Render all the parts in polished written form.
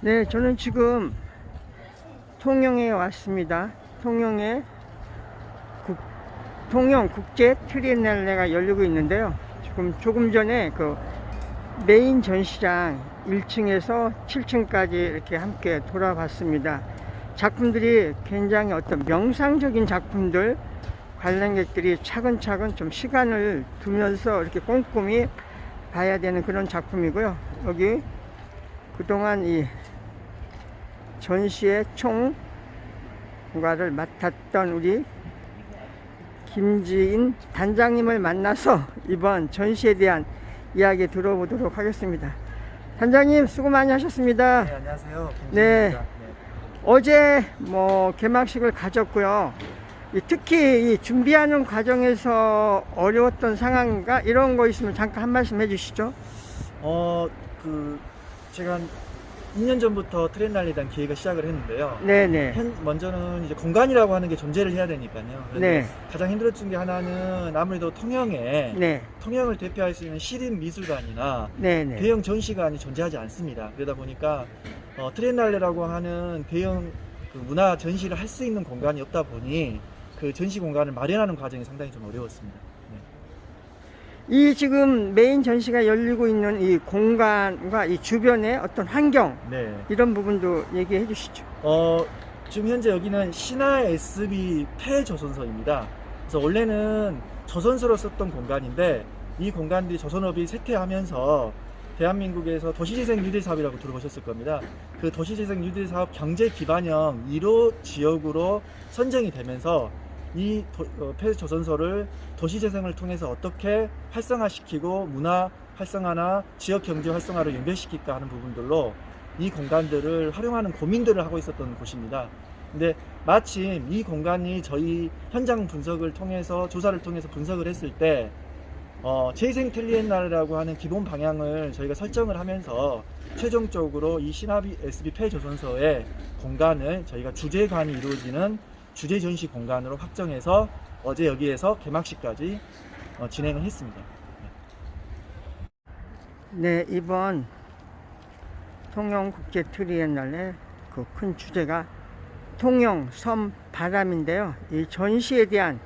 네, 저는 지금 통영에 왔습니다. 통영에 통영 국제 트리엔날레가 열리고 있는데요. 지금 조금 전에 그 메인 전시장 1층에서 7층까지 이렇게 함께 돌아봤습니다. 작품들이 굉장히 어떤 명상적인 작품들, 관람객들이 차근차근 좀 시간을 두면서 이렇게 꼼꼼히 봐야 되는 그런 작품이고요. 여기 그동안 이 전시의 총괄을 맡았던 우리 김지인 단장님을 만나서 이번 전시에 대한 이야기 들어보도록 하겠습니다. 단장님 수고 많이 하셨습니다. 네, 안녕하세요. 네. 김진입니다. 어제 개막식을 가졌고요. 특히 이 준비하는 과정에서 어려웠던 상황인가 이런 거 있으면 잠깐 한 말씀 해주시죠. 제가 한 2년 전부터 트렌날리에 대한 기획을 시작을 했는데요. 네네. 먼저는 이제 공간이라고 하는 게 존재를 해야 되니까요. 네. 가장 힘들었던 게 하나는 아무래도 통영에 네. 통영을 대표할 수 있는 시립 미술관이나 네네. 대형 전시관이 존재하지 않습니다. 그러다 보니까 트렌날레라고 하는 대형 문화 전시를 할 수 있는 공간이 없다 보니 그 전시 공간을 마련하는 과정이 상당히 좀 어려웠습니다. 이 지금 메인 전시가 열리고 있는 이 공간과 이 주변의 어떤 환경, 네. 이런 부분도 얘기해 주시죠. 지금 현재 여기는 신화 SB 폐조선소입니다. 그래서 원래는 조선소로 썼던 공간인데 이 공간들이 조선업이 쇠퇴하면서 대한민국에서 도시재생 뉴딜 사업이라고 들어보셨을 겁니다. 그 도시재생 뉴딜 사업 경제 기반형 1호 지역으로 선정이 되면서 이 폐조선소를 도시재생을 통해서 어떻게 활성화시키고 문화 활성화나 지역 경제 활성화를 연결시킬까 하는 부분들로 이 공간들을 활용하는 고민들을 하고 있었던 곳입니다. 근데 마침 이 공간이 저희 현장 분석을 통해서 조사를 통해서 분석을 했을 때 재생 트리엔날레라고 하는 기본 방향을 저희가 설정을 하면서 최종적으로 이 신화비 SB 폐조선소의 공간을 저희가 주제관이 이루어지는 주제 전시 공간으로 확정해서 어제 여기에서 개막식까지 진행을 했습니다. 네, 이번 통영 국제 트리엔날레 그 큰 주제가 통영 섬 바람인데요. 이 전시에 대한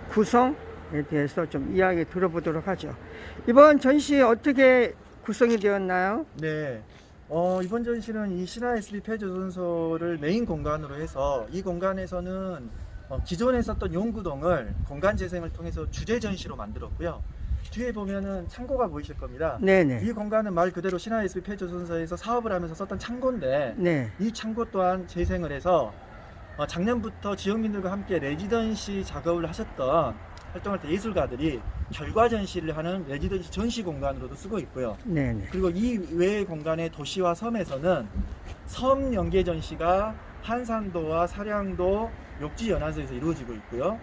구성에 대해서 좀 이야기 들어보도록 하죠. 이번 전시 어떻게 구성이 되었나요? 네. 이번 전시는 이 신화 SB 폐조선소를 메인 공간으로 해서 이 공간에서는 기존에 썼던 용구동을 공간 재생을 통해서 주제 전시로 만들었고요. 뒤에 보면은 창고가 보이실 겁니다. 네네. 이 공간은 말 그대로 신화 SB 폐조선소에서 사업을 하면서 썼던 창고인데 네. 이 창고 또한 재생을 해서 작년부터 지역민들과 함께 레지던시 작업을 하셨던 활동할 때 예술가들이 결과 전시를 하는 레지던시 전시 공간으로도 쓰고 있고요. 네네. 그리고 이 외의 공간의 도시와 섬에서는 섬 연계 전시가 한산도와 사량도 욕지 연안서에서 이루어지고 있고요.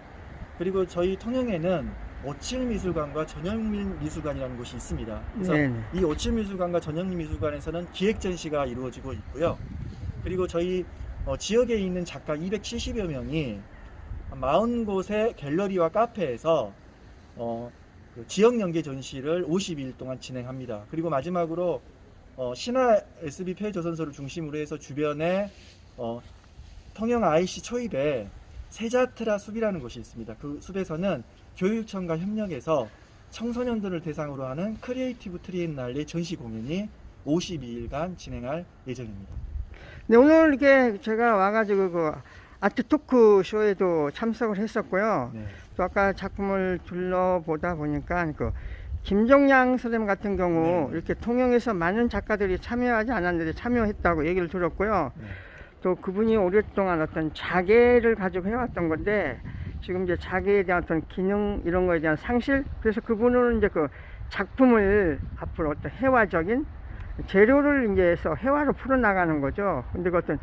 그리고 저희 통영에는 오칠미술관과 전영미술관이라는 곳이 있습니다. 그래서 네네. 이 오칠미술관과 전영미술관에서는 기획 전시가 이루어지고 있고요. 그리고 저희 지역에 있는 작가 270여 명이 40곳의 갤러리와 카페에서 지역 연계 전시를 52일 동안 진행합니다. 그리고 마지막으로 신화 SB 폐조선소를 중심으로 해서 주변에 통영 IC 초입에 세자트라 숲이라는 곳이 있습니다. 그 숲에서는 교육청과 협력해서 청소년들을 대상으로 하는 크리에이티브 트리엔날레 전시 공연이 52일간 진행할 예정입니다. 네, 오늘 이렇게 제가 와가지고 그 아트 토크 쇼에도 참석을 했었고요. 네. 또 아까 작품을 둘러보다 보니까 그 김정양 선생님 같은 경우 네. 이렇게 통영에서 많은 작가들이 참여하지 않았는데 참여했다고 얘기를 들었고요. 네. 또 그분이 오랫동안 어떤 자개를 가지고 해왔던 건데 지금 이제 자개에 대한 어떤 기능 이런 거에 대한 상실, 그래서 그분은 이제 그 작품을 앞으로 어떤 해화적인 재료를 이제 해서 해화로 풀어나가는 거죠. 근데 그 어떤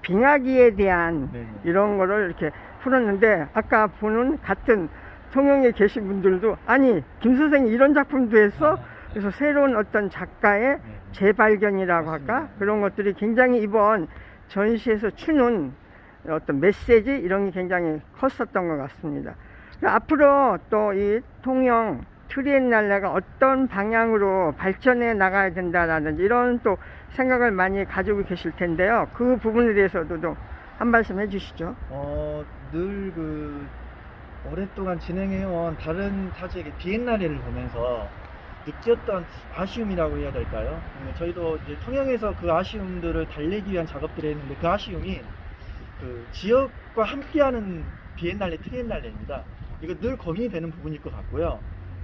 빙하기에 대한 네네. 이런 거를 이렇게 풀었는데 아까 보는 같은 통영에 계신 분들도 아니 김 선생이 이런 작품도 했어? 그래서 새로운 어떤 작가의 재발견이라고 맞습니다. 할까? 그런 것들이 굉장히 이번 전시에서 주는 어떤 메시지 이런 게 굉장히 컸었던 것 같습니다. 앞으로 또 이 통영 트리엔날레가 어떤 방향으로 발전해 나가야 된다라든지 이런 또 생각을 많이 가지고 계실 텐데요. 그 부분에 대해서도 좀 한 말씀 해주시죠. 늘 오랫동안 진행해온 다른 타지역의 비엔날레를 보면서 느꼈던 아쉬움이라고 해야 될까요? 저희도 이제 통영에서 그 아쉬움들을 달래기 위한 작업들을 했는데 그 아쉬움이 그 지역과 함께하는 비엔날레, 트리엔날레입니다. 이거 늘 고민이 되는 부분일 것 같고요.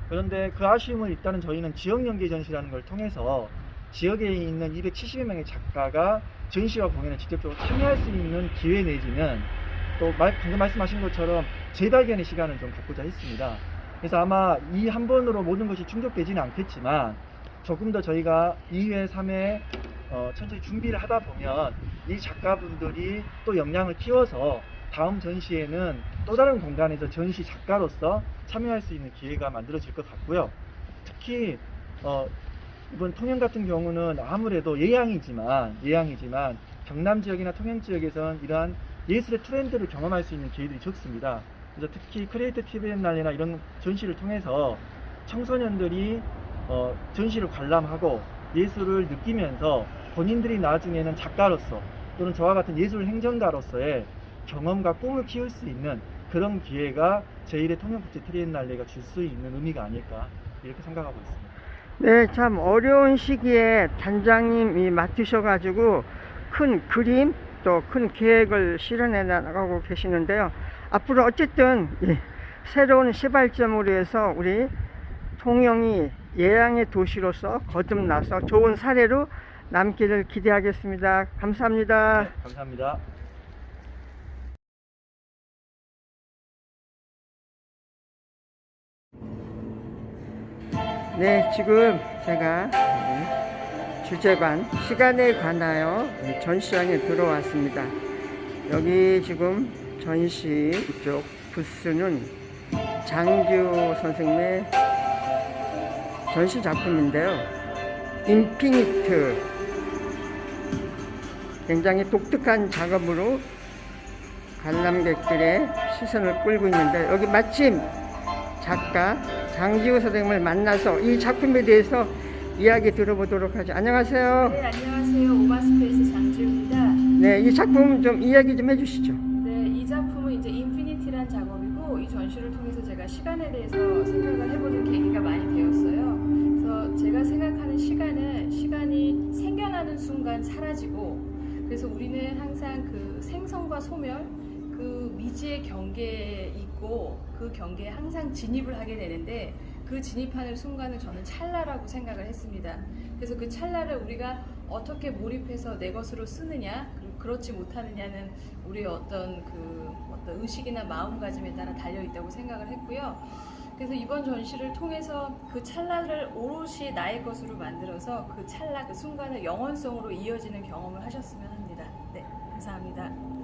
그런데 그 아쉬움을 일단은 저희는 지역 연계 전시라는 걸 통해서 지역에 있는 270여 명의 작가가 전시와 공연에 직접적으로 참여할 수 있는 기회 내지는 또 방금 말씀하신 것처럼 재발견의 시간을 좀 갖고자 했습니다. 그래서 아마 이 한 번으로 모든 것이 충족되지는 않겠지만 조금 더 저희가 2회, 3회 천천히 준비를 하다 보면 이 작가분들이 또 역량을 키워서 다음 전시에는 또 다른 공간에서 전시 작가로서 참여할 수 있는 기회가 만들어질 것 같고요. 특히 이번 통영 같은 경우는 아무래도 예양이지만 경남 지역이나 통영 지역에서는 이러한 예술의 트렌드를 경험할 수 있는 기회들이 적습니다. 그래서 특히 크리에이터 TVN날이나 이런 전시를 통해서 청소년들이 전시를 관람하고 예술을 느끼면서 본인들이 나중에는 작가로서 또는 저와 같은 예술 행정가로서의 경험과 꿈을 키울 수 있는 그런 기회가 제1회 통영국제 트리엔날레가 줄 수 있는 의미가 아닐까 이렇게 생각하고 있습니다. 네, 참 어려운 시기에 단장님이 맡으셔가지고 큰 그림 또 큰 계획을 실현해 나가고 계시는데요. 앞으로 어쨌든 새로운 시발점으로 해서 우리 통영이 예양의 도시로서 거듭나서 좋은 사례로 남기를 기대하겠습니다. 감사합니다. 네, 감사합니다. 네, 지금 제가 주제관 시간에 관하여 전시장에 들어왔습니다. 여기 지금 전시 이쪽 부스는 장규 선생님의 전시 작품인데요. 인피니트, 굉장히 독특한 작업으로 관람객들의 시선을 끌고 있는데, 여기 마침 작가 장지우 선생님을 만나서 이 작품에 대해서 이야기 들어보도록 하죠. 안녕하세요. 네, 안녕하세요. 오마스페이스 장지우입니다. 네, 이 작품 좀 이야기 좀 해주시죠. 네, 이 작품은 이제 인피니티란 작업이고, 이 전시를 통해서 제가 시간에 대해서 생각을 해보는 계기가 많이 되었어요. 그래서 제가 생각하는 시간이 생겨나는 순간 사라지고, 그래서 우리는 항상 그 생성과 소멸, 그 미지의 경계에 있고 그 경계에 항상 진입을 하게 되는데, 그 진입하는 순간을 저는 찰나라고 생각을 했습니다. 그래서 그 찰나를 우리가 어떻게 몰입해서 내 것으로 쓰느냐, 그리고 그렇지 못하느냐는 우리의 어떤 의식이나 마음가짐에 따라 달려 있다고 생각을 했고요. 그래서 이번 전시를 통해서 그 찰나를 오롯이 나의 것으로 만들어서 그 찰나, 그 순간을 영원성으로 이어지는 경험을 하셨으면 합니다. 네, 감사합니다.